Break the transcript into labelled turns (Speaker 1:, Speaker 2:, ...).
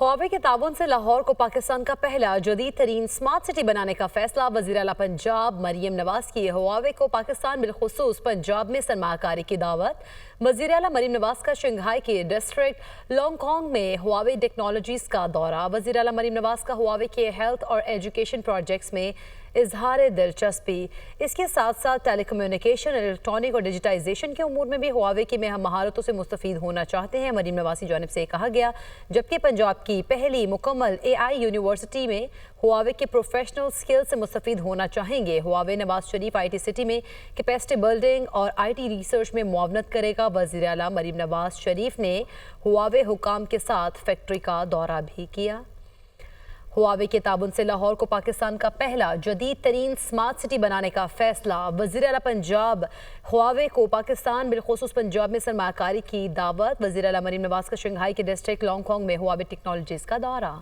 Speaker 1: Huawei के ताउन से लाहौर को पाकिस्तान का पहला जदीद तरीन स्मार्ट सिटी बनाने का फैसला। वज़ीर आला पंजाब मरियम नवाज की हुआवे को पाकिस्तान बिलखुसूस पंजाब में सरमाकारी की दावत। वज़ीर आला मरियम नवाज का शंघाई के डिस्ट्रिक्ट लॉन्गकॉन्ग में हुआवे टेक्नोलॉजीज़ का दौरा। वज़ीर आला मरियम नवाज का हुआवे के हेल्थ और एजुकेशन प्रोजेक्ट्स में इजहार दिलचस्पी। इसके साथ साथ टेलीकम्युनिकेशन, इलेक्ट्रॉनिक और डिजिटाइजेशन के उमूर में भी हुआवे की महारतों से मुस्तफ़ीद होना चाहते हैं। मरियम नवाज की जानिब से कहा गया, जबकि पंजाब की पहली मुकम्मल AI यूनिवर्सिटी में हुआवे के प्रोफेशनल स्किल से मुस्तफ़ीद होना चाहेंगे। Huawei Nawaz Sharif IT city में कैपेसिटी बिल्डिंग और IT रिसर्च में मुआवनत करेगा। वज़ीर आला मरियम नवाज शरीफ ने हुआवे हुकाम के साथ फैक्ट्री का दौरा भी किया। हुआवे के ताउन से लाहौर को पाकिस्तान का पहला जदीद तरीन स्मार्ट सिटी बनाने का फैसला। वज़ीर आला पंजाब हुआवे को पाकिस्तान बिलखुसूस पंजाब में सरमाकारी की दावत। वज़ीर आला मरियम नवाज का शंघाई के डिस्ट्रिक्ट लॉन्गकॉन्ग में हुआवे टेक्नोलॉजीज़ का दौरा।